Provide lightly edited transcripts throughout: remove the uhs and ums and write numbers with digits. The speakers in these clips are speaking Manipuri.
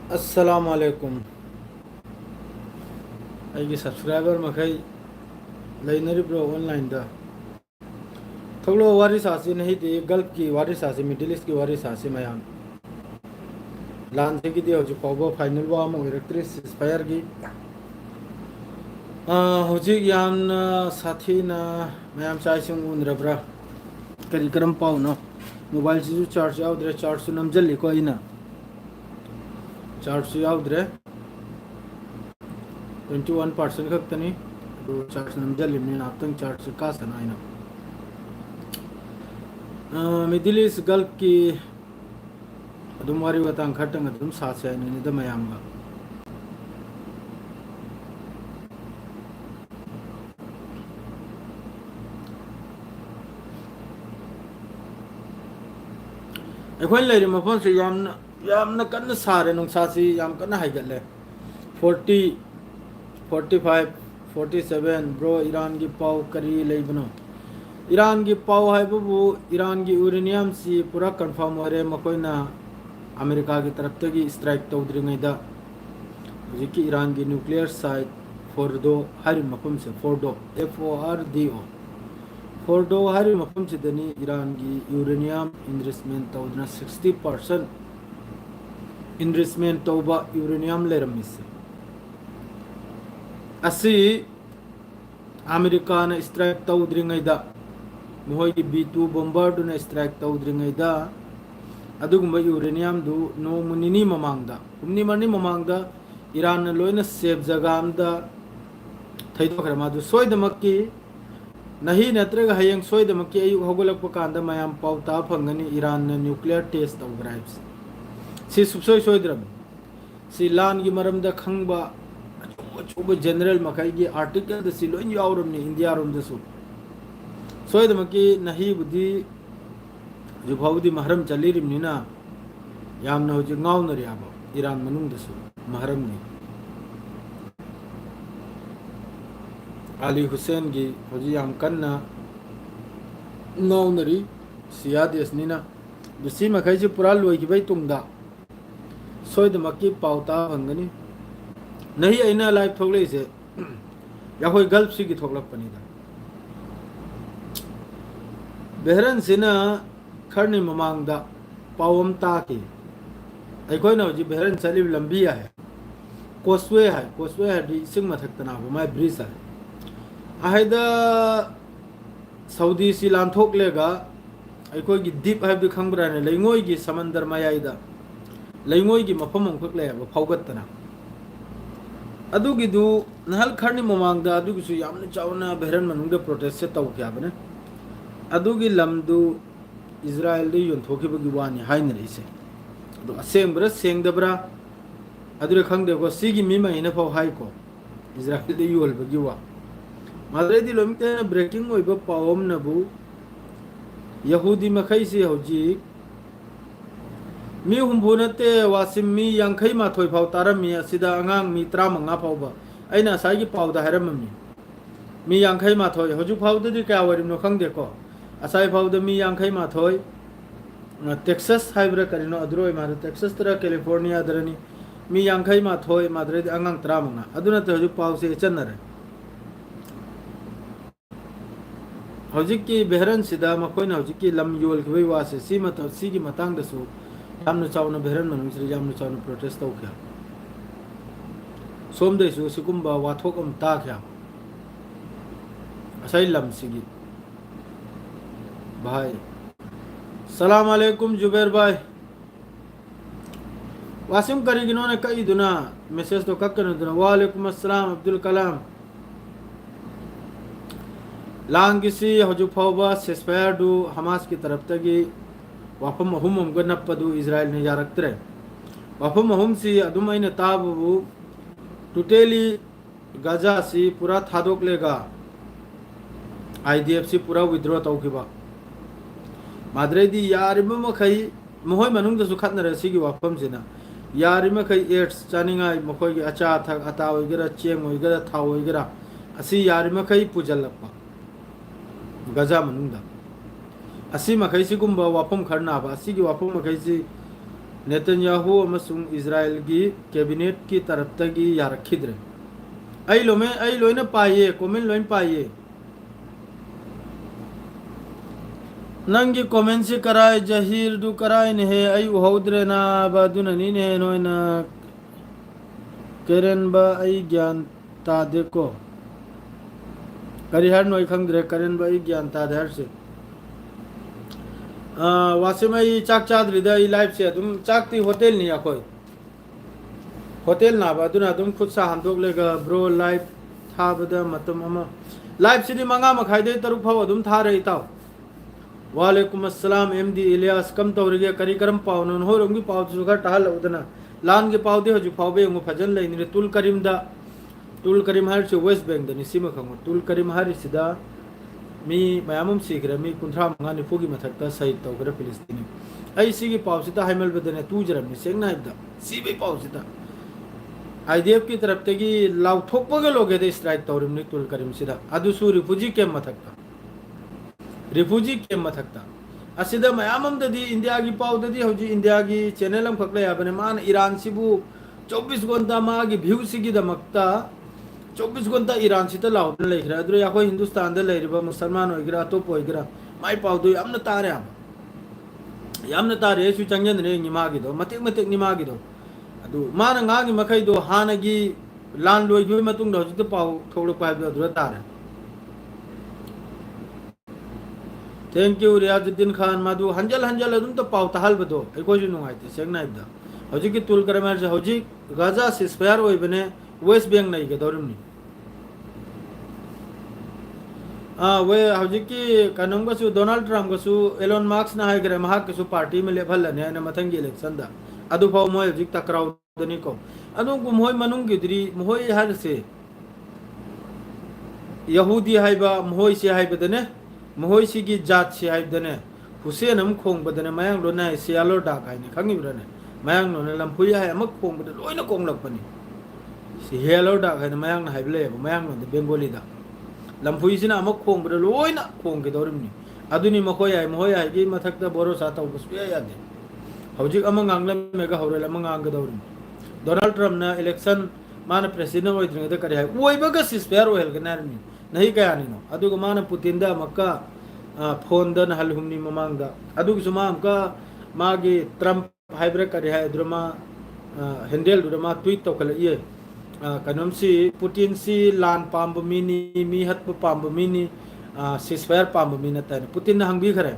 अस्सलामुअलैकुम अगी सब्सक्राइबर मखई लेनरिब्रो ऑनलाइन दा थोलो वारी सासी नहीं थी गल्फ की वारी सासी मिडिल ईस्ट की वारी सासी मयाम लान से की दी हो जो पावो फाइनल वा मो इलेक्ट्रिक फायर की होजी यान साथी ना मयाम चाय सिंग उन रबरा करी करम पाऊ ना मोबाइल से जो चार्ज आउट रे चार्ज सुनम जल्दी को इना चार्ज आउट रे 21% खक्तनी दो चार्ज नम जल्दी में नातंग चार्ज का सना इना मिडिल ईस्ट गल्फ की अदुम वारी वतांग खटंग अदुम साथ से आइने द मयामगा अखोन लेरी मफन से यामना कन्न सारे नुंसासी याम कन्न हाइगले 40 45 47 ब्रो ईरान की पाव करी लेबनो ईरान की पाव है बबू ईरान की यूरेनियम सी पूरा कंफर्म हो रहे मकोइना अमेरिका की तरफ तक स्ट्राइक तौद्रिंगैदा हुजिकी ईरान की न्यूक्लियर साइट फोर्डो हर मफम से फोर्डो FORDO फोर्डो हर मफम से दनी ईरान की यूरेनियम इन्वेस्टमेंट तौदना 60% इन्वेस्टमेंट तौबा यूरेनियम लेरमिस असी अमेरिका ने स्ट्राइक तौद्रिंगैदा मोहई की B2 बॉम्बर ने स्ट्राइक तौद्रिंगैदा अदुगुंबा यूरेनियम दु नो मुनिनी ममांगदा उमनी मरनी ममांगदा ईरान ने लोइना सेफ जगह आमदा थैदोखरे मादु सोयदमक्की नहीं नत्रगा हयंग सोयदमक्की अयु होगलकप कांदा मयाम पाउता फंगनी ईरान ने न्यूक्लियर टेस्ट तौग्राइब्स सी सुबसोय सोयद्रम सी लान की मरमदा खंगबा अचुब जनरल मखई की आर्टिकल द सी लोइन यावरमनी इंडिया रोम दसु सोयदमक्की नहीं बुद्धि जो भावदी महरम चली रिमनीना यामना होजी गावनरी आबो ईरान मनुंग दसु महरम ने अली हुसैन की होजी याम कन्ना गावनरी सिया देशनीना दुसी मखई से पुरा लोई की भाई तुंगदा सोयदमक्की पाउता भंगनी नहीं अइना लाइव थोगले से या कोई गल्फ सी की थोगलक पनीदा बेहरन सिना खरनी ममांगदा पावम ताकी अखोना होजी बेहरन चली लंबी है कोसवे है दी सिंग मथक्तना माय ब्रिज है अहेदा सऊदी सी लांथोक लेगा अखोई की दीप है भी खंगब्रा ने लेंगोई की समंदर मायाइदा लेंगोई की मफम अंखक ले फाउगतना अदुगी दु नहल खरनी ममांगदा अदुगी सु यामने चावना बेहरन मनुंग प्रोटेस्ट से तौ क्या बने अदुगी लमदु इजराइल दे योंथोखिबगी वानी हाइन रहिसे दो असेंब्रा सेंगदब्रा अदुरे खंगदेको सिगी मिमा हिना फाव हाइको इजराइल दे योलबगी वा माद्रेदी लोमिते ब्रेकिंग ओइबो पावम नबु यहूदी मखै से होजी मी हुंबुनते वासिम मी यांखै माथोय फाव तारमी असिदा अंगांग मी 35 फावबा अइना साइगी पावदा हरममी मी यांखै माथोय होजु फावदि क्या वरिनो खंगदेको असाई फाउद मी यांखै माथोय टेक्सास हाइब्रा करिनो अद्रोय मारे टेक्सास तरा कैलिफोर्निया दरनी मी यांखै माथोय माद्रे अंगांग 35 अदुना ते होजु पावसे चन्नरे हौजिकी बेहरन सिदा मखोइना हौजिकी लम योल खबै वासे सी मत सी की मतंग दसु यामनो चावना बेहरन मनु सिरि यामनो चावना प्रोटेस्ट तौ क्या सोम देसु सिकुंबा वाथोकम ता क्या असाई लम सिगी भाई सलाम अलैकुम जुबैर भाई वासिम करीगिनो ने कई दुना मैसेज तो कक्कन दुना वालेकुम अस्सलाम अब्दुल कलाम लांगिसी हजु फौबा सेस्फायर दु हमास की तरफ तगी वाफम हुम गनपदु इजराइल ने यारक्तरे वाफम हुम सी अदुमैन ताबु टोटली गाजा सी पूरा थादोक लेगा IDF सी पूरा विद्रोह तौखिबा माद्रेदी यारिम मखै मोहय मनुंग दसु खतनरे सिगी वाफम सिना यारिम मखै एड्स चानिंगाय मखोय की अचा थक अता ओइगरा चेंग ओइगरा था ओइगरा असी यारिम मखै पुजलपा गजा मनुंग दा असी मखै सिगुंबा वाफम खरना बा असी की वाफम मखै सि नेतन्याहू अमसुंग इजराइल की कैबिनेट की तरफ तक यारखिद्रे आई लोइना पाइए कमेंट लोइन पाइए नंगी कमेंट से कराए जहीर दु कराए ने है आई उहौद्रे ना बादुना नी ने नोइना करेन बा आई ज्ञान तादे को करी हर नोई खंगद्रे करेन बा आई ज्ञान तादे हर से वासिमई चाक चाद्रिदा ई लाइफ से तुम चाकती होटल नहीं अखोई होटल ना बादुना तुम खुद सा हम लेगा ब्रो लाइफ था बदा मतम अमा लाइफ से मंगा मखाई दे तरुक फाव तुम था रही ताओ वालेकुम अस्सलाम एमडी इलियास कम तौरगे करी करम पावन हो रंगी पाव सुगा टहल उदना लान के पाव दे हजु पाव बे ngु फजन ले नि तुल करीम हर से वेस्ट बैंक दनि सिमा खंग तुल करीम हर सिदा मी मयामम सिग्र मी कुंथ्रा मंगा नि फुगी मथकता सही तौगर फिलिस्तीनी आई सिगी पाव सिता हाइमल बदने तू जरम नि सेंगना इदा सी बे पाव सिता आईडीएफ की तरफ तगी लाउ थोकपगे लोगे दे स्ट्राइक तौरिम नि तुल करीम सिदा अदुसु रिफ्यूजी कैंप मथकता रिफ्यूजी कैंप मथकता असिदा मयामम ददी इंडिया की पाव ददी हौजी इंडिया की चैनल हम खकले याबने मान ईरान सिबु 24 घंटा मागी व्यू सिगी दमकता 24 घंटा ईरान सिता लाउन लेखरा अदुर याखो हिंदुस्तान द लेरिबा मुसलमान होइगरा तो पोइगरा माई पाव दु यामना तारे यामना तारे सु चंगन ने निमागी दो मतेक मतेक निमागी दो अदु मान ngangi मखै दो हानगी लान लोइबे मतुंग दो हौजी पाव थोड़ पाइबे अदुर तारे थैंक यू रियाजुद्दीन खान माधु हंजल अदुम तो पाव तहल बदो एकोजु नुंगाइते सेगना इदा हौजी की तुल करमार से हौजी गाजा सिस्फायर ओइ बने वेस्ट बैंक नहीं के दौरमनी वे हौजी की कनम गसु डोनाल्ड ट्रम्प गसु एलोन मार्क्स ना हाय करे महाक कसु पार्टी में लेभल ने ने मथंगी इलेक्शन दा अदु फाव मोय हौजी तकराव दनी को अदु गु मोय मनुंग गिदरी मोय हर से यहूदी हाइबा मोय से हाइबदने मोय सिगी जात से हाइबदने हुसैन हम खोंग बदने मयांग लो ना सियालो डाक हाइने खंगी ब्रने मयांग नो लंपुई हाय अमक खोंग बद लोइना खोंग लपनी सियालो डाक हाइने मयांग ना हाइबले मयांग नो बेंगोली दा लंपुई सिना अमक खोंग बद लोइना खोंग के दौरमनी अदुनी मखोय हाय मोय हाय की मथक दा बोरो साता बसु यादे हौजिक अमंग आंगले मेगा हौरेल अमंग आंग दौरमनी डोनाल्ड ट्रम्प ना इलेक्शन मान प्रेसिडेंट ओइद्रिंग द करे हाय ओइबगा सिस्पेयर ओहेल के नारनी नहीं कया नो अदुग मान पुतिन दा मक्का फोन दन हल हुमनी ममांग दा अदुग सुमा हमका मागी ट्रम्प हाइब्रे करे हाय द्रमा हैंडल द्रमा ट्वीट तो कल ये कनम सी पुतिन सी लान पाम्ब मिनी मी हत पाम्ब मिनी सिस्फायर पाम्ब मिना तन पुतिन हंगबी खरे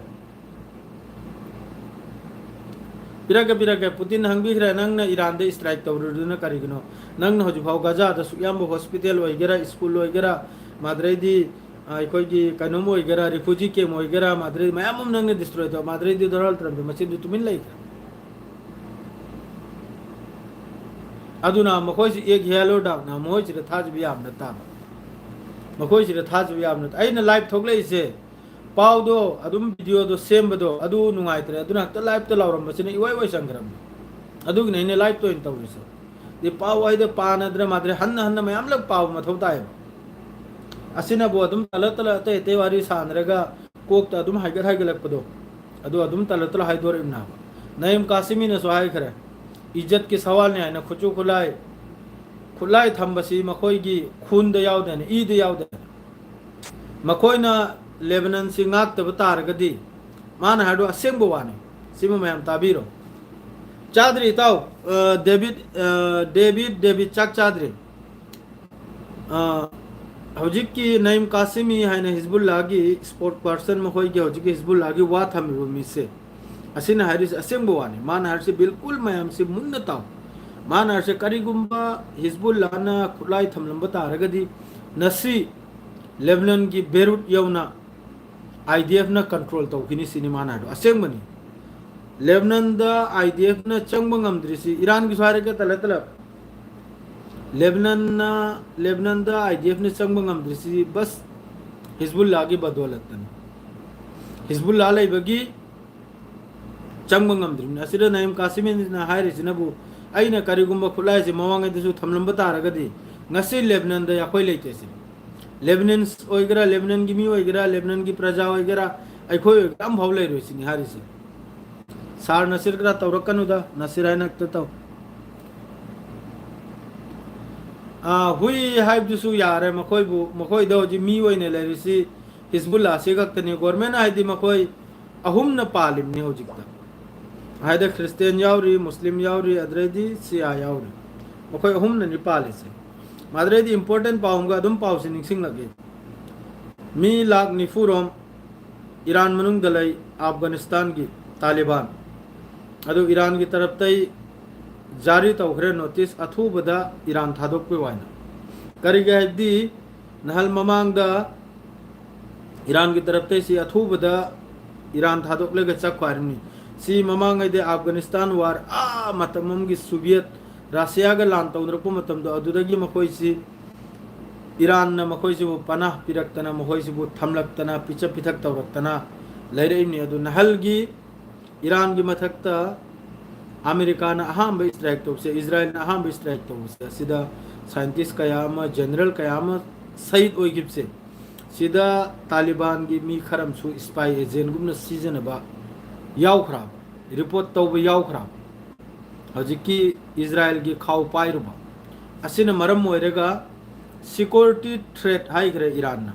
बिरागे पुतिन हंगबी खरे नंग ना ईरान दे स्ट्राइक तवरुदुना करिगनो नंग न हजु भाव गाजा दा सुयाम हॉस्पिटल ओइगेरा स्कूल ओइगेरा माद्रेदी अखोगी कनम ओइगेरा रिफ्यूजी कैंप ओइगेरा माद्रेदी मयाम नंग ने डिस्ट्रॉय तो माद्रेदी डोनाल्ड ट्रम्प मसिद तुमिन लाइक अदुना मखोय से एक हेलो डाक ना मोय से थाज भी आम नता मखोय से थाज भी आम नता आइना लाइव थोगले इसे पाव दो अदुम वीडियो दो सेम बदो अदु नुंगाइत्रे अदुना त लाइव त लावरम बसने इवै वै संग्रम अदुग ने लाइव तो इन तवरिसो दे पाव वाइद पानद्र माद्रे हन्न मयाम लग पाव मथौ ताय असिना बो अदुम तल तल ते ते वारी सानरगा कोक त अदुम हाइगर लपदो अदु अदुम तल तल हाइदोर इमना नईम कासिमी ने सहाय करे इज्जत के सवाल ने आना खुचु खुलाई थंबसी मखोई की खून द यावदन ई द यावदन मखोइना लेबनन से ngaक तब तारगदी मान हाडो असेंबो वाने सिम मयम ताबीरो चादरी ताऊ डेविड चक चादरी हौजिक की नईम कासिमी है ने हिजबुल्लाह की स्पोर्ट पर्सन में होई के हौजिक हिजबुल्लाह की वा थम मिसे असिन हारिस असेंबो वाने मान हार से बिल्कुल मयम से मुन्नताऊ मान हार से करीगुंबा हिजबुल्लाह ना खुलाई थमलंब तारगदी नसी लेबनान की बेरूट यौना आईडीएफ ना कंट्रोल तो किनी सिनेमा ना असेंबनी लेबनान दा आईडीएफ ना चंगबंगमद्रिसी ईरान की सारे के तले तले लेबनान दा आईडीएफ ने चंगबंगमद्रिसी बस हिजबुल्लाह की बदौलत ने हिजबुल्लाह लेबगी चंगबंगमद्रिन असिर नईम कासिमी ना हायरिसिनबु अइना करिगुंबा खुलाय से मवांगे दसु थमलंब तारगदी ngasi लेबनान दा याखोय लेतेसी लेबनान ओइगरा लेबनान की मी ओइगरा लेबनान की प्रजा ओइगरा अखोय एकदम भाव ले रोसिनी हारिसे सार नसीर करा तौरकनुदा नसीर है नक्ता तौ हुई हाइबदुसु यारे मखोई दो जी मी ओइने लेरिसी हिजबुल्ला से गक्तनी गवर्नमेंट हाइदी मखोई अहुम न पालिमनी होजिकता हाइदा क्रिश्चियन यावरी मुस्लिम यावरी अद्रेदी सिया यावरी मखोई अहुम न निपाले से माद्रेदी इंपॉर्टेंट पाऊंगा दुम पाउ से निक्सिंग लगे मी लाख निफुरोम ईरान मनुंग दलाई अफगानिस्तान की तालिबान अदु ईरान की तरफ तई जारी तौखरे नोटिस अथुबदा ईरान थादोकपे वाइना करिगे हदी नहल ममांगदा ईरान की तरफ तई सी अथुबदा ईरान थादोकलेगे चक्वारनी सी ममांग दे अफगानिस्तान वार मतमम की सोवियत रशिया का लान तौनरपो मतमदो अदुदगी मखोई सी ईरान न मखोई से वो पनाह पिरक्तना मखोई से वो थमलक्तना पिच पिथक तौरक्तना लेरेइनी अदु नहल की ईरान की मथक्ता अमेरिका न अहम स्ट्राइक तो से इजराइल न अहम स्ट्राइक तो से सीधा साइंटिस्ट कयाम जनरल कयाम शहीद ओइगिब से सीधा तालिबान की मी खरम सु स्पाई एजेंट गुमन सीजन बा यावखरा रिपोर्ट तौब यावखरा हजिकी इजराइल की खाव पाइरुबा असिन मरम ओइरेगा सिक्योरिटी थ्रेट हाइग्रे ईरान न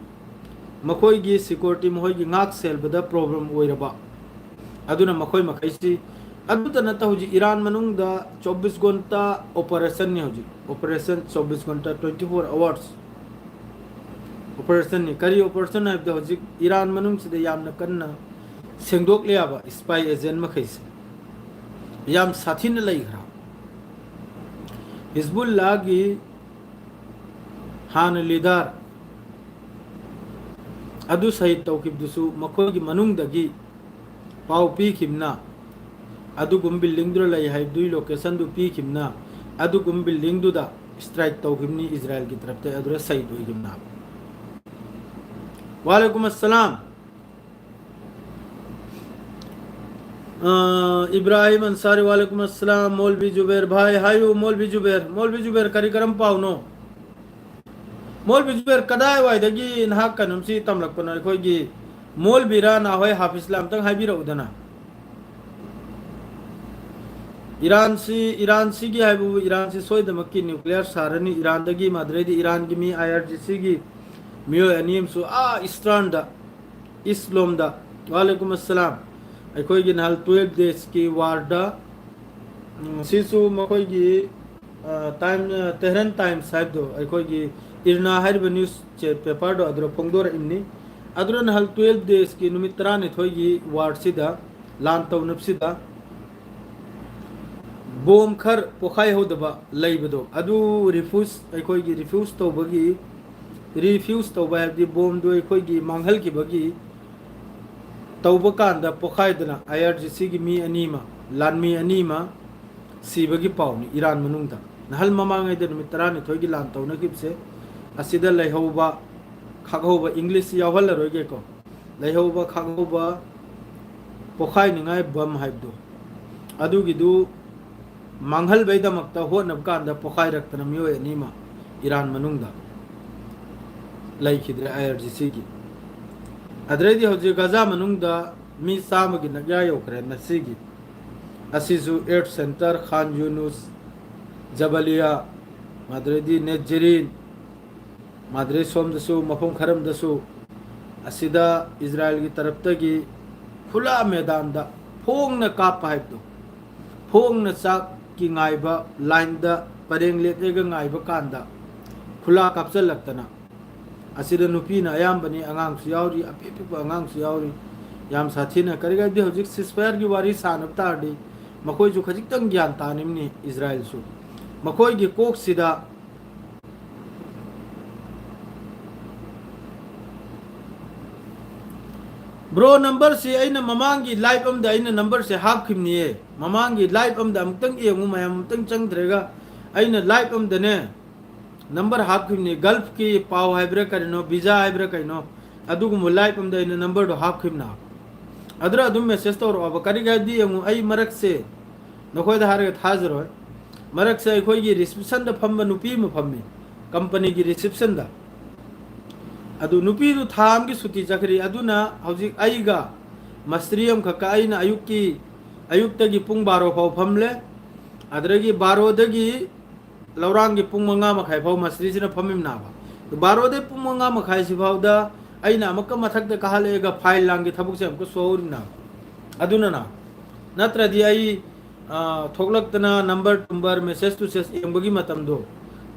मखोई की सिक्योरिटी मखोई की ngak selbda प्रॉब्लम ओइरबा अदुना मखोई मखैसी अदुता नता हुजी ईरान मनुंगदा 24 घंटा ऑपरेशन ने हुजी ऑपरेशन 24 घंटा 24 आवर्स ऑपरेशन ने करी ऑपरेशन है हुजी ईरान मनुंग से यामना कन्ना सेंगदोक लेयाबा स्पाई एजेंट मखैसे याम साथी न लईखरा हिजबुल्लाह की हान लीडर अदु सहित तौकिबदुसु मखोई की मनुंगदगी पाउ पीखिमना अदुगुम बिल्डिंग दुर लई हाइबदुई लोकेशन दु पीखिमना अदुगुम बिल्डिंग दुदा स्ट्राइक तौकिमनी इजराइल की तरफ ते अदुरा सहित होइगिमना वालेकुम अस्सलाम इब्राहिम अंसारी वालेकुम अस्सलाम मौलवी जुबैर भाई हायो मौलवी जुबैर करी करम पाउनो मौलवी जुबैर कदाय वाइदगी नहा कनमसी तमलकपन अखोइगी मौलवीरा ना होय हाफिजलाम तंग हाइबिरउदना ईरान सी की है ईरान से सोयदमकी न्यूक्लियर सारनी ईरान दगी माद्रेदी ईरान की मी IRGC की मियो एनियम सु इस्ट्रान दा इस्लाम दा वालेकुम अस्सलाम अखोई की नाल 12 डेज की वारदा सिसु मखोई की टाइम तेहरान टाइम साइब दो अखोई की इरना हर न्यूज चे पेपर दो अदरो फोंगदोर इन्नी अदरो नाल 12 डेज की नुमित्रा ने थोई की वार्ड सिदा लान तौनबसिदा बोम खर पोखाई होदबा लैबदो अदु रिफ्यूज अखोई की रिफ्यूज तौबा हबदी बोम दो अखोई की मांगहल की बगी तौबा कांदा पोखाइदना IRGC की मी अनीमा लानमी अनीमा सीबगी पाउनी ईरान मनुंगदा नहल ममांगै दे नुमित्रा ने थोई की लान तौना किबसे असिदा लैहौबा खागौबा इंग्लिश यावहल रोगे को लैहौबा खागौबा पोखाई निंगाय बम हाइबदो अदुगिदु मांगहल बैदमक्ता होनब कांदा पोखाई रक्तना मियो अनीमा ईरान मनुंगदा लैखिद्रे IRGC की अद्रेदी होजे गजा मनुंगदा मी सामगी नग्या योखरे नसीगी असिजु aid centre Khan Younis Jabalia माद्रेदी नेजरीन माद्रे सोमदसु मफम खरमदसु असिदा इजराइल की तरफ तगी खुला मैदान दा फोंगना काप हाइबदो फोंगना चाक की गायबा लाइन दा परेंग लेतेगा गायबा कांदा खुला कापचल लगतना असिदा नुपीना अयामबनी अंगांग सु यावरी अपिपिपा अंगांग सु यावरी याम साथीना करिगा दि हजिक सिस्फायर की वारी सानब तारदी मखोय जो खजिकतंग ज्ञान तानिमनी इजराइल सु मखोय की कोक सिदा ब्रो नंबर से अइना ममांगी लाइव अमदा अइना नंबर से हापखिमनिये ममांगी लाइव अमदा अमतंग येंगु मयाम अमतंग चंगद्रेगा अइना लाइव अमदने नंबर हापखिमनि गल्फ की पाव हाइब्रे करिनो वीजा हाइब्रे करिनो अदुगु लाइव अमदा अइना नंबर दो हापखिमना अदरा अदुम मेसेज तो अब करिगा दी येंगु अइ मरक से नखोय दा हारगा थाजरो मरक से अखोय की रिसेप्शन दा फम्बा नुपी म फम्मी कंपनी की रिसेप्शन दा अदु नुपी दु थाम की सुती चखरी अदुना हौजिक आइगा मस्त्रियम खका आइना अयुक की अयुक्तगी पुंग बारो फाव फमले अदरगी बारोदगी लौरांगी पुंग मंगा मखाई फाव मसरीसिना फमिम नाबा तो बारोदे पुंग मंगा मखाई सिफावदा अइना अमक्का मथकदा कहलेगा फाइल लांगी थबुक से हमको सोरिना अदुना ना नत्रदी आई थोगलक्तना नंबर मेसेज टू सेस एंबगी मतमदो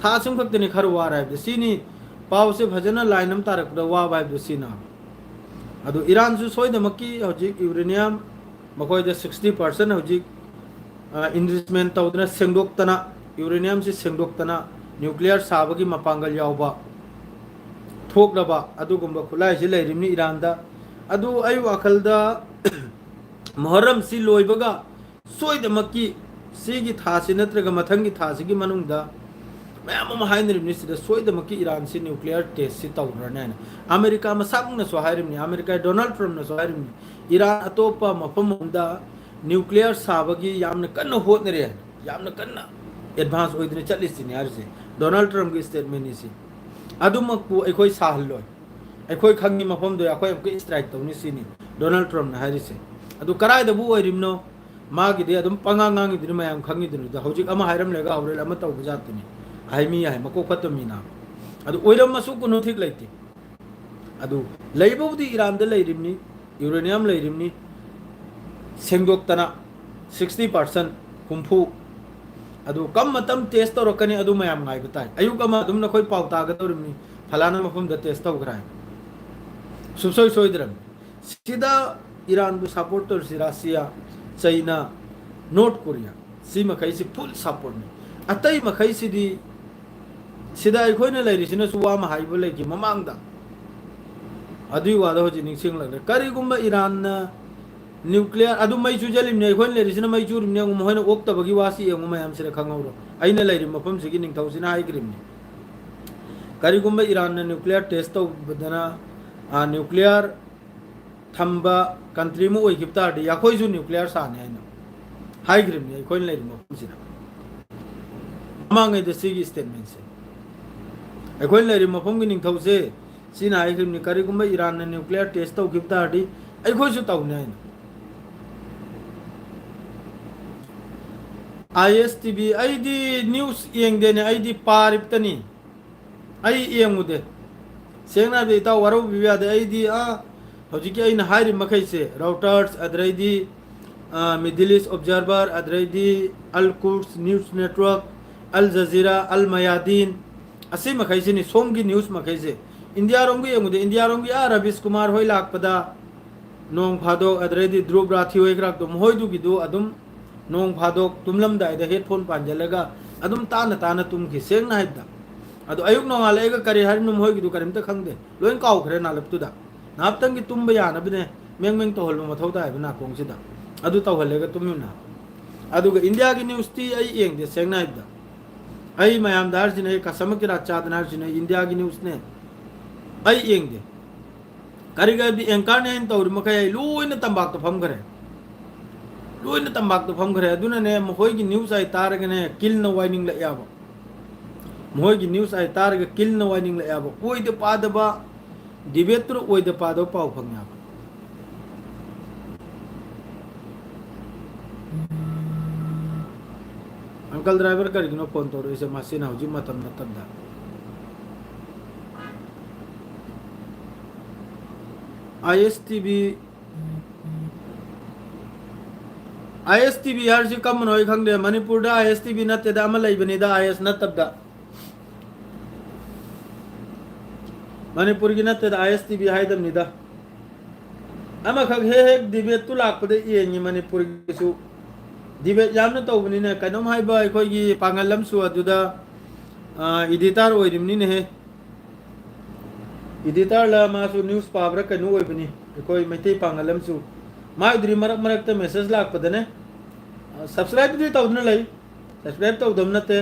था सम खक्तनी खर वार है सिनी पाव से भजना लाइन हम तारकदा वा बाय सिना अदु ईरान सु सोइदमकी हजिक यूरेनियम मखोयदा 60% हजिक इन्वेस्टमेंट तौदना सेंगदोक्तना यूरेनियम से सेंगदोक्तना न्यूक्लियर साबगी मपांगल यावबा थोकलबा अदुगुंबा खुलाई से लेरिमनी ईरान दा अदु अय वाखलदा मुहर्रम सी लोइबगा सोइदमकी सिगी थासी नत्रगा मथंगी थासीगी मनुंगदा मैम अमा हाइनरिमनी सिदा सोइदमकी ईरान से न्यूक्लियर टेस्ट से तौरने अमेरिका मसाकना सो हाइरिमनी अमेरिका डोनाल्ड ट्रम्प न सो हाइरिमनी ईरान अतोपा मफमदा न्यूक्लियर साबगी यामना कन्न होतनरे यामना कन्न एडवांस होइदने चलिसिनी यारसे डोनाल्ड ट्रम्प की स्टेटमेंट इसी अदुमकु एखोय साहल्लोय एखोय खंगी मफमदो एखोय अमके स्ट्राइक तौनी सिनी डोनाल्ड ट्रम्प ना हारिसे अदु करायदबु ओइरिमनो मागिदे अदुम पंगांगांगी दिन मयाम खंगी दिनु दा हौजिक अमा हाइरम लेगा हौरेल अमा तौ बजातनी हाइमी हाइ मको खतमीना अदु ओइरम मसु कुनो ठीक लैति अदु लैबौदी ईरान द लैरिमनी यूरेनियम लैरिमनी सेंगदोक्तना 60% हुंफु अदु कम मतम टेस्ट तौरकनी अदु मयाम नाइ बताय अयुक अमा अदुम नखोय पाउ तागदौरिमनी फलाना मफम द टेस्ट तौग्राय सुसोय सोइदरम सिदा ईरान बु सपोर्ट तौर सि रशिया चाइना नॉर्थ कोरिया सी मखै सि फुल सपोर्ट नि अतै मखै सिदी सिदा अखोयना लैरिसिना सुवा मा हाइबो लैकि ममांगदा अदुइ वादा होजि निंगसिंग लगरे करिगुम्बा ईरान ना न्यूक्लियर अदु मई चुजलिम ने खोन लेरिसिना मई चुरिम ने मोहन ओक्तबगी वासी एंगु मयाम सिरा खंगौरो आइना लैरिम मफम सिगी निंगथौसिना हाइग्रिम ने करिगुम्बा ईरान ना न्यूक्लियर टेस्ट तो बदना न्यूक्लियर थंबा कंट्री मु ओइगिप्ता दि याखोय जु न्यूक्लियर साने आइना हाइग्रिम ने खोन लैरिम मफम सिना मांगे द सिगी स्टेटमेंट से अखोन लैरिम मफम गी निंगथौसे सिना हाइग्रिम ने करिगुम्बा ईरान ना न्यूक्लियर टेस्ट तो गिप्ता दि अखोय जु तौने आइना ISTV आईडी न्यूज़ येंगदेने आईडी पारिप्तनी आई येंगुदे सेंगना बेता वरो बियादे आईडी हौजिकी आइना हाइरि मखैसे राउटर्स अदरैदी मिडिल ईस्ट ऑब्जर्वर अदरैदी अल कुड्स न्यूज़ नेटवर्क अल जजीरा अल मयादीन असि मखैसेनी सोमगी न्यूज़ मखैसे इंडिया रोंगी येंगुदे इंडिया रोंगी रविश कुमार होय लाकपदा नोंग फादो अदरैदी ध्रुव राठी होय क्राक तो मोहयदुगिदो अदुम नोंग फादोक तुमलमदाइदा हेडफोन पांजलगा अदुम ताना ताना तुमखि सेंगना हाइदा अदु अयुक नोंगालेगा करि हरिनु मोहयगिदु करिमता खंगदे लोइन काउखरे नालपतुदा नापतंगी तुमबा यानबने मेंग तो होलम मथौदा हाइबना कोंगसिदा अदु तौहलेगा तुमिना अदुगा इंडिया की न्यूज़ ती आई येंगदे सेंगना हाइदा आई मयाम दारजिने कसमकि राचादनारजिने इंडिया की न्यूज़ ने आई येंगदे करिगा बि एंकर ने तौर मखै लोइन तंबाक तो फमगरे लोइन तंबाक तो फमगरे अदुना ने मोहयगी न्यूज़ आई तारगने किल न वाइनिंग ल याबो मोहयगी न्यूज़ आई तारग किल न वाइनिंग ल याबो ओइदे पादबा डिबेट तो ओइदे पादो पाउ फंगया अंकल ड्राइवर करिगिनो फोन तोरो इसे मसीन हौजी मतम नतदा ISTV यार जी कम नोय खंगदे मणिपुर दा ISTV नते दा अमा लैबनी दा IS नतबदा मणिपुर की नते दा ISTV हाइदम निदा अमा खग हे डिबेट तु लाकपदे येंगी मणिपुर गिसु डिबेट यामना तौबनी ने कनम हाइबा अखोयगी पांगलम सु अदुदा एडिटर ओइरिमनी ने हे एडिटर ला मासु न्यूज़ पाबरा कनु ओइबनी अखोय मैते पांगलम सु माइद्री मरक मरक ते मैसेज लाकपदने सब्सक्राइब दी तौदन लई सब्सक्राइब तौदम नते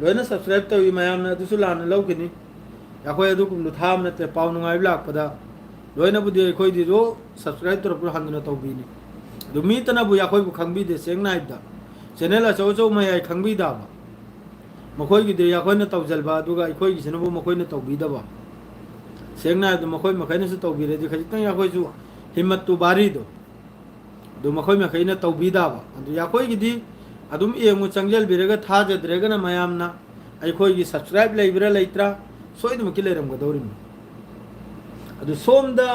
लोइना सब्सक्राइब तौई मयाम ना दुसु लान लौगिनी अखोय अदु कुम थाम नते पाउ नुंगाइ लाकपदा लोइना बुदि अखोय दि रो सब्सक्राइब तौर पुर हंगना तौबीनी दु मी तना बु अखोय बु खंगबी दे सेंगना इदा चैनल अचौ चौ मय खंगबी दाबा मखोय गी दे अखोयना तौजलबा दुगा अखोय गी सनबु मखोयना तौबी दबा सेंगना इदा मखोय मखैना सु तौबी रे दि खजितन अखोय सु हिम्मत तु बारी दो दो मखोई मखैना तौबीदाबा अदु याखोइगिदी अदुम येंगु चंगजल बिरगा थाजद्रेगना मयामना अखोइगी सब्सक्राइब लेब्रा लेत्रा सोइदमुकी लेरमगदौरिम अदु सोमदा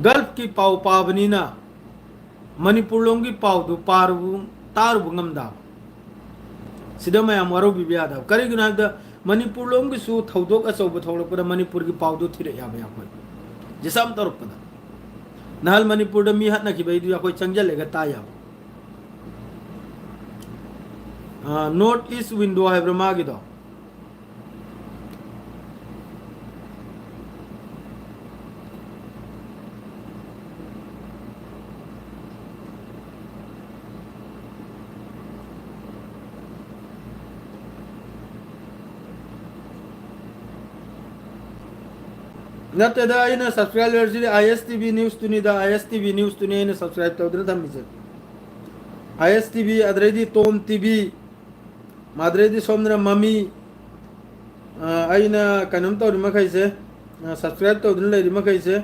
गल्फ की पाव पाबनीना मणिपुर लोंगी पाव दु पारबु तारबु ngamदा सिदा मयाम वारो बिबियादा करिगुना द मणिपुर लोंगी सु थौदोक अचौब थौलकदा मणिपुर की पाव दु थिरे याबा याखोइ जिसाम तरपदा नहल मणिपुर द मी हटना की बैदु याखोइ चंगजलेगा ताया नॉर्थ ईस्ट विंडो है ब्रह्मागिदो नतदा इन सब्सक्राइबर जी ISTV न्यूज़ तुनिदा ISTV न्यूज़ तुने इन सब्सक्राइब तौद्र थमिसे ISTV अद्रेदी तोम टीवी माद्रेदी सोमद्र मम्मी आइना कनम तौर मखैसे सब्सक्राइब तौद्र लेरि मखैसे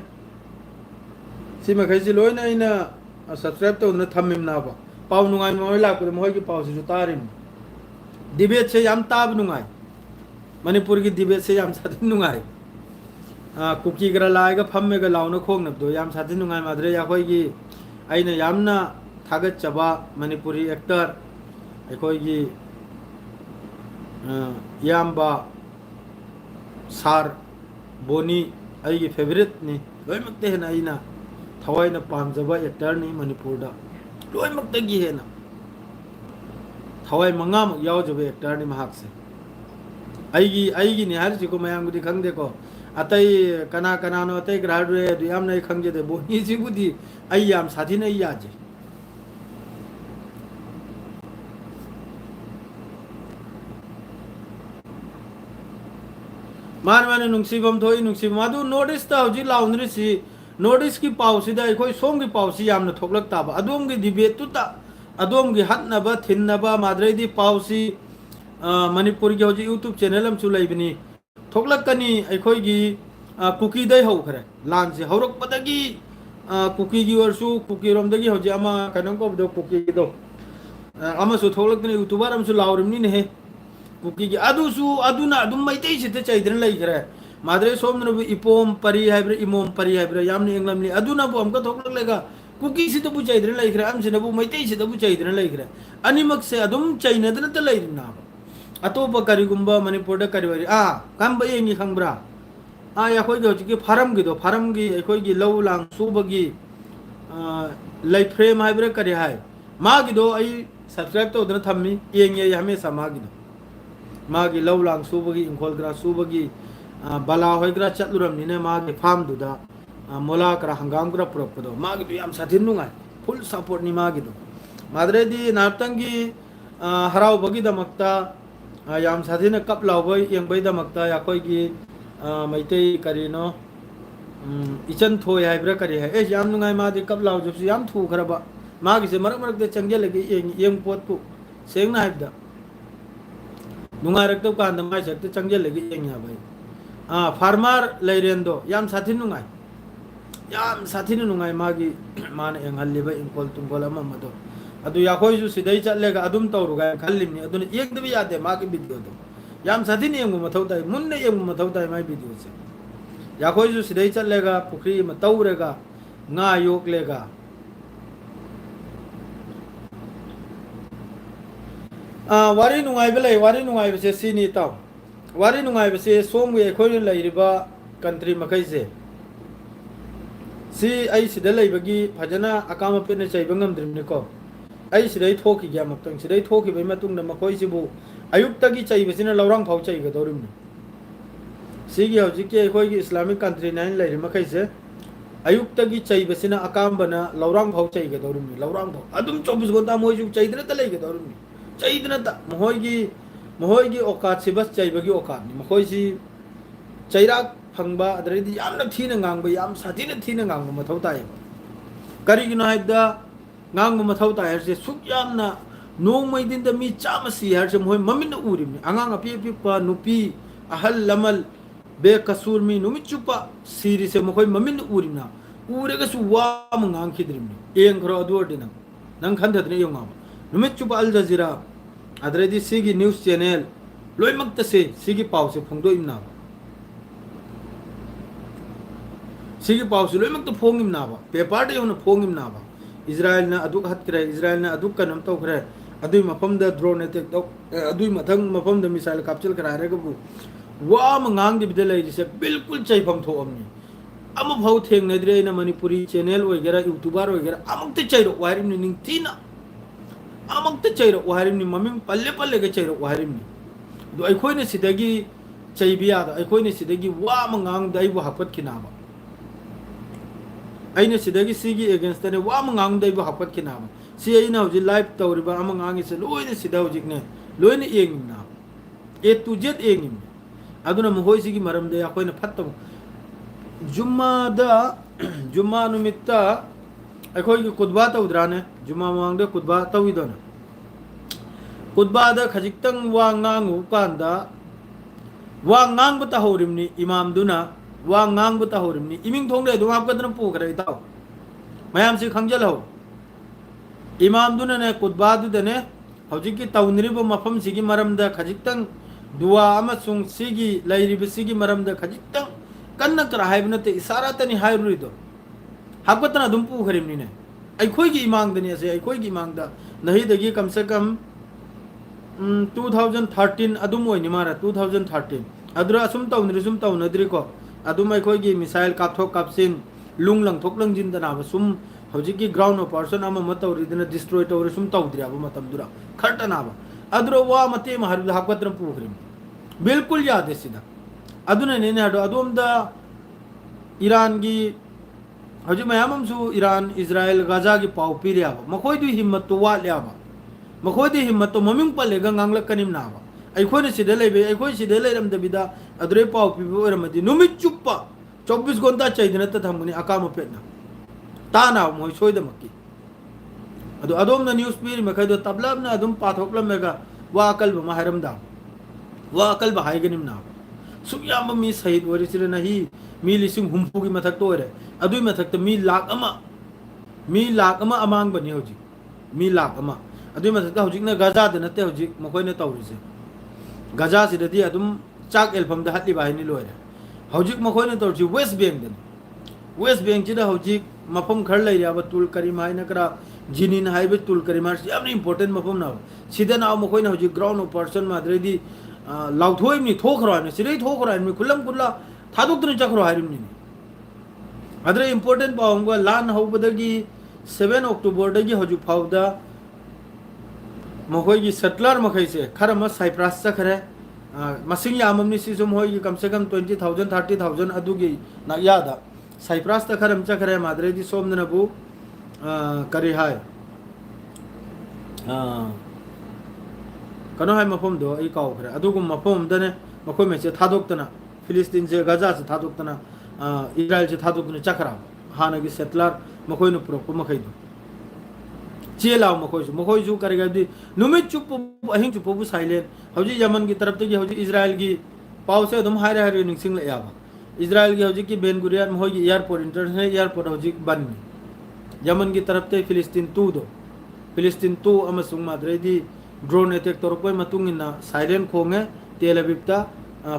सी मखैसे लोइना आइना सब्सक्राइब तौद्र थमिम नाबा पाव नुंगाइ मोय लाकुर मोय की पाव से तारिम डिबेट से याम ताब नुंगाइ मणिपुर की डिबेट से याम साथ नुंगाइ कुकी गरा लाएगा फम्मेगा लाउना खोंगनबदो याम साथि नुंगाइ माद्रे याखोइगी आइना यामना थागतचबा मणिपुरी एक्टर अखोइगी याम्बा सार बोनी आइगी फेवरेट नि लोइमक्ते हेना आइना थवाइना पामजबा एक्टर नि मणिपुरदा लोइमक्तगी हेना थवाइ मंगाम यावजबा एक्टर नि महाकसे आइगी नि हारसिको मयांगुदी खंगदेको अतई कना कनानो अतई ग्राडुए याम नै खंगे दे बोनी सिबुदी आई याम साथी नै याजे मान नुंसीबम थोई नुंसीबम अदु नोटिस ता हजि लाउनरिसि नोटिस की पाउसिदा अखोई सोम की पाउसि यामना थोकलक ताबा अदोम की डिबेट तुता अदोम की हतनबा थिन्नबा माद्रेदी पाउसि मणिपुर की हजि यूट्यूब चैनल हम चुलाइबनी थोकलकनी अखोइगी कुकी दai हौखरे लान से हौरकपदगी कुकी की वर्षु कुकी रोमदगी हजि अमा कनम को दो कुकी दो अमा सु थोकलकनी यूट्यूबर हम सु लाउरमनी ने कुकी की अदुसु अदुना अदुम मैतै सिते चैद्रन लैखरे माद्रे सोमन इपोम परी हाइब्रे इमोम परी हाइब्रे यामनि इंग्लमनि अदुना बु हमका थोकलक लेगा कुकी सिते बु चैद्रन लैखरे हम सिने बु मैतै सिते बु चैद्रन लैखरे अनिमक से अदुम चैनदन त लैरिना अतोप करिगुंबा मणिपुर करिवरी कंब येंगी खंब्रा याखोई हजि फारम की अखोई लौ लांग सूबगी लैफ्रेम हाइब्रे करि हाय मागिदो आई सब्सक्राइब तौदना थम्मी येंगे हमेशा मागी लौ लांग सूबगी इंखोलग्रा सूबगी बला होइग्रा चतलुरमनिने मागी फार्म दुदा मोला करा हंगाम करा पुरपदो मागिदो याम साथिन नुंगाय फुल सपोर्ट नि मागिदो माद्रेदी नातंगी हराव बगी दमक्ता याम साथिन कप लावबै येंबै दमक्ता याखोइगी मैतै करिनो इचन थोय हाइब्रा करि है याम नुंगाय मादी कप लाव जबसु याम थु खरबा मागी से मरक मरक दे चंगे लगे येंग पोतपु सेंगना हाइबदा नुंगाय रक्तब कांद माय सकते चंगे लगे येंग या भाई फार्मर लैरेंदो याम साथिन नुंगाय मागी मान एंग हल्लिबा इंकोल तुंगोल अमा मदो अदु याखोइसु सिदै चलेगा अदुम तौरुगा खल्लिमनि अदुन एकदबि यादे मागी वीडियो दो याम साथिन येंगु मथौताय मुन्ने येंगु मथौताय माय वीडियो से याखोइसु सिदै चलेगा पुखरी म तौरेगा nga yok लेगा वारी नुंगाइबे लै वारी नुंगाइबे से सिनी ताव वारी नुंगाइबे से सोमगे एखोइ लैरिबा कंट्री मखै से सी आई सिदा लैबगी फजना अकाम पेने चैबा ngamdrimni ko ai sidai thoki gya maktang sidai thoki bai matung na makoi sibu ayukta gi chai besina laurang phau chai ga dorim ni sigi hauji ke khoi gi islamic country nine lai ri makai se ayukta gi chai besina akam bana laurang phau chai ga dorim ni laurang phau adum 24 gonta moi ju chai dina ta lai ga dorim ni chai dina ta mohoi gi okat si bas chai bagi okat ni makoi si chairak phangba adredi yamna thina ngang ba yam sathina thina ngang ma thau tai kari gi no haida ngang ma thau tai se suk yamna नोंमै दिन द मी चामसी हर से मोय ममिन उरिम अंगांग अपि अपि पा नुपी अहल लमल बे कसूर मी नुमि चुपा सीरी से मोय ममिन उरिना उरेगसु वा मंगांग खिद्रिमनि एंग खरो अदुरदि नंग खंधदने योंगा नुमित चुप अल जजीरा अदरेदि सिगी न्यूज चैनल लोइमक्ता से सिगी पावसे फोंदो इमना सिगी पावसे लोइमक्ता फोंग इमना बा पेपर दे योन फोंग इमना बा इजराइल ना अदुक हत करे इजराइल ना अदुक कनम तो करे अदुई मफम द ड्रोन अटैक तो अदुई मथंग मफम द मिसाइल कैप्चर करा रे गबु वा मंगांग दि बिदे लई जिसे बिल्कुल चैफम थो अमनी अम भाव थेंगनद्रे ना मणिपुरी चैनल वगैरह यूट्यूबर वगैरह अमक्ते चैरो वारिम नि निंगतीना अमक्ते चैरो वारिम नि ममिंग पल्ले पल्ले के चैरो वारिम नि दो अखोइने सिदगी चैबिया द अखोइने सिदगी वा मंगांग दैबु हपत खिनाबा अइने सिदगी सिगी अगेंस्ट ने वा मंगांग दैबु हपत खिनाबा सि अइना हजि लाइव तौरिबा अमंगांग से लोइने सिदा हजिकने लोइने एंगिमना ए टू जेड एंगिम अदुना मोहोइ सिगी मरम दे अखोइने फत्तम जुम्मा नुमित्ता अखोई की कुदबा तौद्राने जुम्मा मांगदे कुदबा तौइदोना कुदबा दा खजिक्तंग वा ngangu कांदा वा ngang बता होरिमनी इमाम दुना वा ngang बता होरिमनी इमिंग थोंगदे दुआ आपकदन पुखरे ताव मयाम से खंगजल हो इमाम दुना ने कुदबा दुदने हौजिकी तौनरिबो मफम सिगी मरमदा खजिक्तंग दुआ अमसुंग सिगी लैरिबो सिगी मरमदा खजिक्तंग कन्न कर हाइबनते इसारा तनी हाइरुइदो हापतना दुम पुखरिमनी ने अखोई की इमांग दने से अखोई की इमांग दा नहीं दगी कम से कम 2013 अदुम ओइनि मारा 2013 अदुरा असुम तौनद्रि को अदुम अखोई की मिसाइल कापथोक कापसिन लुंग लंगथोक लंजिन दना सुम हौजिकी ग्राउंड ऑपरेशन अमा मतौरिदना डिस्ट्रॉय तौरि सुम तौद्रियाबो मतमदुरा खरटनाबा अदुरो वा मते महरु हापतना पुखरिम बिल्कुल याद सिदा अदुना नेने हडो अदोमदा ईरान की हजु मयामसु ईरान इजराइल गाजा की पाव पीरियाबा मखोइदु हिम्मत तो वाल्याबा मखोइदु हिम्मत तो ममिंग पल्लेगा nganglakkanim नाबा अखोइने सिदे लेबे अखोइ सिदे लेरमदबिदा अदुरे पाव पीबो ओरमदि नुमित चुप्पा 24 घंटा चैदना त थमगनि अकाम पेटना ताना मोय सोइदमक्की अदु अदोमना न्यूज पीरि मखैदो तबलबना अदुम पाथोकलमेगा वा अकलबा महरमदा वा अकलबा हाइगनिम ना सुयाम मी शहीद वरिसिर नहीं मी लिसिंग हुम्फु की मथक तो रे अदुई मथक तो मी लाख अमा अमांग बनी होजी मी लाख अमा अदुई मथक तो होजी ने गजा द नते होजी मखोय ने तौरिसे गजा सिददी अदुम चाक एल्फम द हत्ली बाहिनी लोरे होजी मखोय ने तौरजी वेस्ट बैंक जिदा होजी मफम खर लै याब तुल करीम हाय नकरा जिनिन हाइबे तुल करीम याम इंपोर्टेंट मफम ना सिदा ना मखोय ने होजी ग्राउंड ऑपरेशन माद्रेदी लाउथोइमनि थोखराने सिरै थोखराने खुल्लम कुल्ला थादुक्तन चखरो हारिमनि अदरे इंपोर्टेंट पावंगवा लान हौबदगी 7 अक्टोबर दगी हजु फावदा मखोइगी सेटलर मखैसे खरम साइप्रस चखरे मसिंग याममनि सिसुम होइगी कम से कम 20,000 30,000 अदुगी ना यादा साइप्रस त खरम चखरे माद्रेदी सोमनबु करी हाय कनो है मफम दो ई काउखरे अदुगुम मफम दने मखोय मेसे थादोक्तना फिलिस्तीन से गजा से थादोक्तना इजराइल से थादोक्तना चखरा हानगी सेटलर मखोय न प्रोप मखैदो चेलाव मखोय जु करेगा दी नुमित चुप अहिं चुप बु साइलेंट हौजी यमन की तरफ तगी हौजी इजराइल की पाव से दम हारे हारे निंगसिंग ले याबा इजराइल की हौजी की बेन गुरियन होगी एयरपोर्ट इंटरनेशनल एयरपोर्ट हौजी बन यमन की तरफ ते फिलिस्तीन 2 अमसुंग माद्रेदी ड्रोन अटैक तौरपय मतुंगिना साइलेंट खोंगे तेल अविवता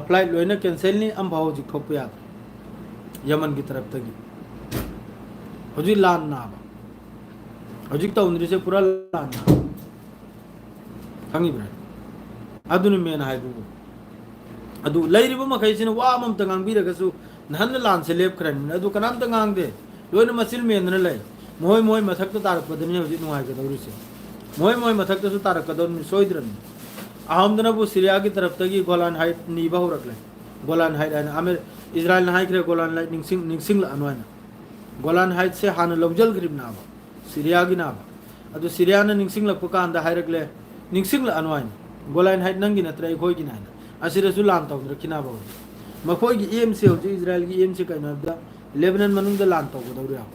फ्लाइट लोइना कैंसिल नि अम भाव जी थोप या यमन की तरफ तगी हौजी लान ना हौजी तौनरि से पूरा लान ना खंगी ब्रा अदुनि मेन हाइबु अदु लैरिबो मखैसिन वा मम तंगांग बिरगसु नहन लान से लेप खरन अदु कनाम तंगांग दे लोइना मसिल मेन लै मोय मथक तो तारक पदनि हौजी नुवाय के दौरिसे मोय मथक तो तारक कदन सोइद्रन अहमदनबु सीरिया की तरफ तगी गोलान हाइट नीबा हो रखले गोलान हाइट आने आमिर इजराइल ना हाइट रे गोलान लाइट निंगसिंग अनवाना गोलान हाइट से हान लवजल ग्रिम नाबा सीरिया की नाबा अदु सीरिया ना निंगसिंग लपको कांदा हाइरकले निंगसिंग अनवाना गोलान हाइट नंगी नत्रे खोय की नाना असिरसु लान तौ रखिनाबा मखोय की एमसी हो इजराइल की एमसी कइनाबदा लेबनान मनुंग लान तौ दौरिया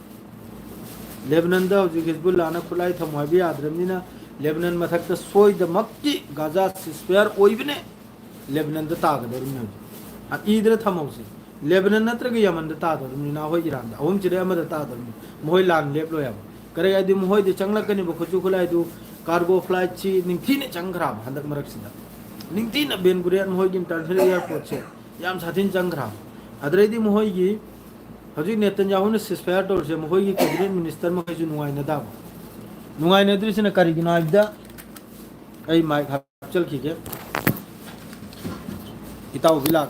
लेबनान दा हो हिजबुल्लाह ना खुलाई थमवाबी आद्रमनिना लेबनान मथक सोइदमक्की गाजा सिस्पेयर ओइबने लेबनान दा तागदरमने इदर थमौसे लेबनन नत्रग यमन दा तादरमनि ना होय इरान दा अहम चिरे अमदा तादरमनि मोय लान लेब लो याब करे आदि मोय दे चंगलकनि बो खुजु खुलाय दु कार्गो फ्लाइट ची निंगथीने चंगरा हंदक मरक सिदा निंगथीने बेन गुरियन मोय गिम इंटरनेशनल एयरपोर्ट से याम साथिन चंगरा अदरेदी मोय गी हजि नेतन्याहु ने सिसफायर तोर से मोय गी कैबिनेट मिनिस्टर म खजु नुगाय न दा नुगाय न द्रिसना करि गिना इदा आई माइक हचल खिगे इताव बिलाक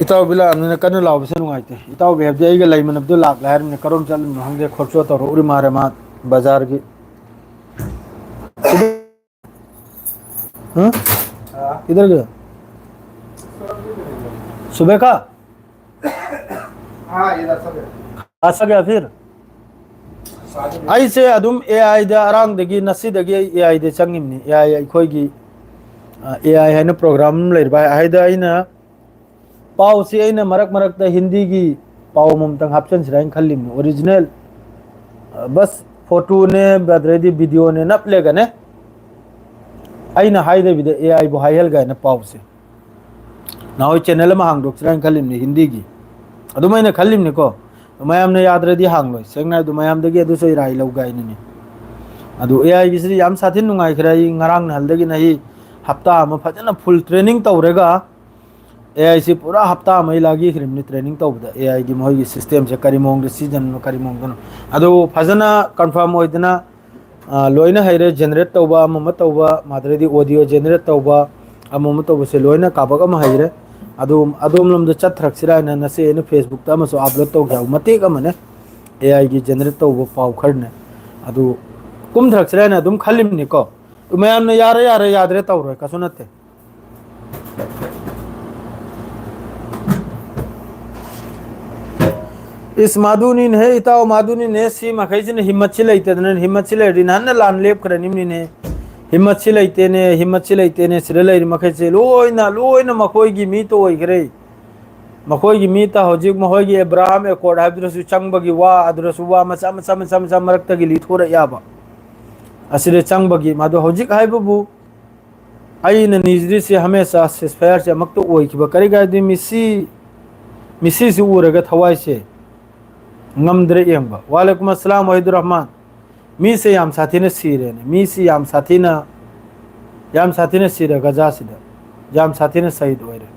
इताव बिला ने कन लाव से नुगाइते इताव बेब जे आइगा लाइमन अब्दुल लाक लहर ने करोम चल हंगे खर्चो तो उरी मारे मा बाजार की किधर गया सुबह का हाँ इधर सब आ गया फिर ऐसे अदुम एआई दा अरांग दगी नसी दगी एआई दे चंगिमनी एआई खोई की एआई है न प्रोग्राम लेरबा है दा इना पाव से इना मरक मरक दा हिंदी की पाव मुमतंग हाप्शन सिराइन खल्लिम ओरिजिनल बस फोटो ने बदरेदी वीडियो ने नपलेगा ने आइना हाइदे बिदे एआई बो हाइहल गए न पाव से नाउ चैनल में हांग डॉक्टर खलिम ने हिंदी की अदुमैना खलिम ने को मयाम ने याद रदी हांग लो सेंगना दु मयाम दगी अदु सोई राइ लौ गाय ने अदु एआई बिसरी याम साथिन नुंगाइ खराई ngarang न हलदगी नहीं हफ्ता म फजना फुल ट्रेनिंग तौरेगा एआई से पूरा हफ्ता म लागी खरिमनि ट्रेनिंग तौबदा एआई की मोई सिस्टम से करिमोंग सीजन करिमोंग दन अदु फजना कंफर्म होइदना लोइना हैरे जनरेट तौबा मम तौबा मादरेदी ऑडियो जनरेट तौबा अमम तौबा से लोइना काबगा म हैरे अदुम अदुम लमद चथरक्सिरा न नसे न फेसबुक ता मसो अपलोड तौ गया मतेक अमने एआई की जनरेट तौबा पाव खरने अदु कुम थरक्सिरा न अदुम खलिमनि को मयाम ने यारे यारे यादरे तौरे कसुनते इस मादुनी ने इताव मादुनी ने सी मखैजिन हिम्मत छिलैते न हिम्मत छिलैदि नन लान लेप खरनिमनि ने हिम्मत छिलैते ने सिरलै मखैसे लोइना लोइना मखोइगी मी तो ओइग्रे मखोइगी मी ता होजिक मखोइगी अब्राहम एकॉर्ड हाइद्रसु चंगबगी वा अद्रसु वा मचा मचा मचा मचा मरक्तगी लिथोर याबा असिरे चंगबगी मादो होजिक हाइबबु आइना निजरी से हमेशा सिसफायर से मक्तो ओइखिबा करिगा दि मिसी से उरगा थवाई से ngamdre yengba walaikum assalam wahidur rahman mi se yam sathina sire ne mi se yam sathina sire gaza sida yam sathina sahid oire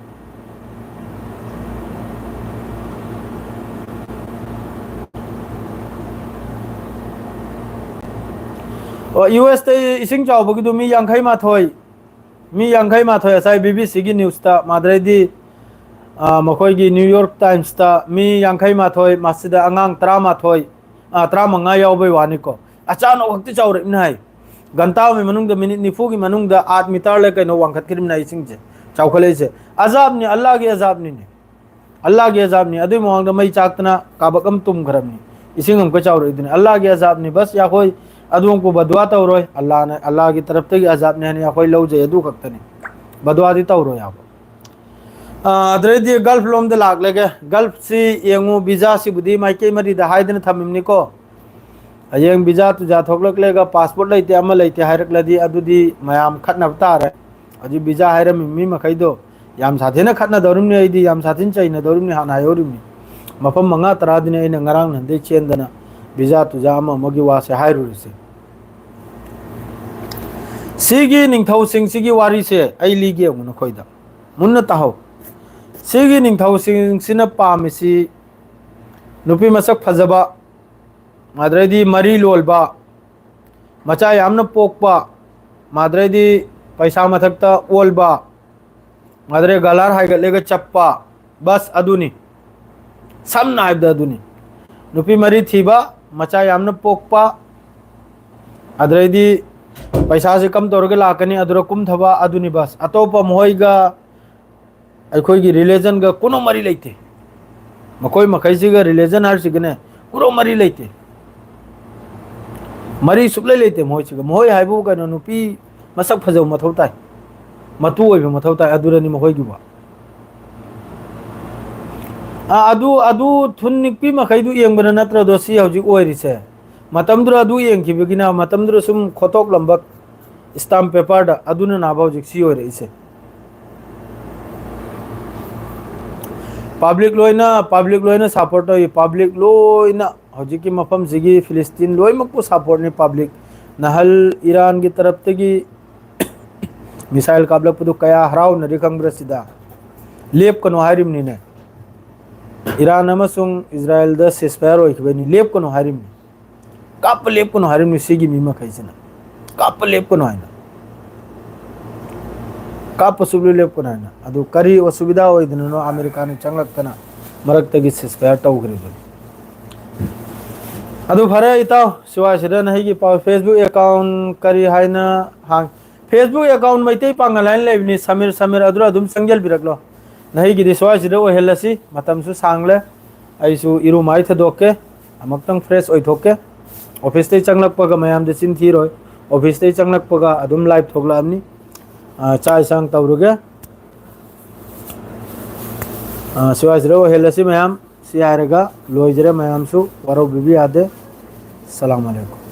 US te ising chaw bagi du mi yangkhai ma thoi asai BBC gi news ta madredi मखोई की न्यूयॉर्क टाइम्स ता मी यांखै माथोय मासिदा अंगांग तरा माथोय तरा मंगा यावबै वानी को अचानक वक्त चाउर इनहाय घंटा में मनुंग द मिनट निफु की मनुंग द 8 मीटर ले कनो वांखत किरम नाइ सिंग जे चाउखले से अजाब ने अल्लाह के अजाब ने अल्लाह के अजाब ने अदु मोंग द मई चाकतना काबकम तुम घरमनी इसिंग हम को चाउर इदने अल्लाह के अजाब ने बस या कोई अदुम को बदवा तौरोय अल्लाह ने अल्लाह की तरफ से अजाब ने या कोई लौ जे अदु कक्तने बदवा दी तौरोय या अदरेदी गल्फ लोम दे लाग लगे गल्फ सी येंगु वीजा सी बुदी माइके मरी द हाइदन थमिमनि को अयेंग वीजा तुजा थोकलक लेगा पासपोर्ट लेते अम लेते हायरक लदी अदुदी मयाम खतना तारे अजी वीजा हायरे मिमी मखैदो याम साथेना खतना दरुमनि आइदी याम साथिन चाइना दरुमनि हाना योरुमनि मफम मंगा तरा दिने इन ngarang नंदे चेंदना वीजा तुजा अम मगी वासे हायरुसे सिगी निंगथौ सिंग सिगी वारी से आई लीगे उन खोइदा मुन्न ताहो सिगी निंगथौ सिंग सिना पामिसी नुपी मसक फजबा माद्रेदी मरी लोलबा मचा यामना पोकपा माद्रेदी पैसा मथकता ओलबा माद्रे गलार हाइगलेगा चप्पा बस अदुनी सम नाइब अदुनी नुपी मरी थीबा मचा यामना पोकपा अद्रेदी पैसा से कम तौर के लाकनी अदुर कुम थबा अदुनी बस अतोपा मोइगा अखोई रिलीजन का कोनो मरी लेते मकोई मखैसी रिलीजन हर सिगने कुरो मरी लेते मरी सुपले लेते मोइसिग मोइ हाइबु कनो नुपी मसक फजौ मथौ ताइ मतु ओइबो मथौ ताइ अदुरनि मखोइगिबा अदु अदु थुन्निपी मखैदु येंबन नत्र दोसी हौजि ओइरिसे मतमद्र अदु येंखिबगिना मतमद्र सुम खोतोक लंबक स्टाम्प पेपर दा अदुना नाबा हौजिक सी होरे इसे पब्लिक लोइना सपोर्ट होई पब्लिक लोइना हौजिक की मफम सिगी फिलिस्तीन लोइमक को सपोर्ट ने पब्लिक नहल ईरान की तरफ तगी मिसाइल काबलक पुदु कया हराव नरी कांग्रेसिदा लेप कनो हारिमनी ने ईरान अमसुंग इजराइल द सेस्फायर होइखबेनी लेप कनो हारिमनी काप लेप कनो हारिमनी सिगी मीमा खैसना काप लेप कनो हाइना काप सुबलु लेप कनो हाइना अदु करी असुविधा होइदनो अमेरिका ने चंगलक्तना मरक तगी सेस्फायर तौग्रे अदु फरे इताव सिवासिदा नहीं की पाव फेसबुक अकाउंट करी हाइना हां फेसबुक अकाउंट मैते पांगलाइन लेबनी समीर समीर अदुरा दुम संगल बिरकलो नहीं की सिवासिदा ओ हेलसी मतमसु सांगले आइसु इरु माइ थदोके अमक्तंग फ्रेश ओइथोके ऑफिस ते चंगलकपगा मयाम दे चिन थीरोय ऑफिस ते चंगलकपगा अदुम लाइव थोगलामनी चाय सांग तवरुगे सिवासिदा ओ हेलसी मयाम सियारेगा लोइजरे मयामसु वरो बिबी आदे सलाम अलैकुम।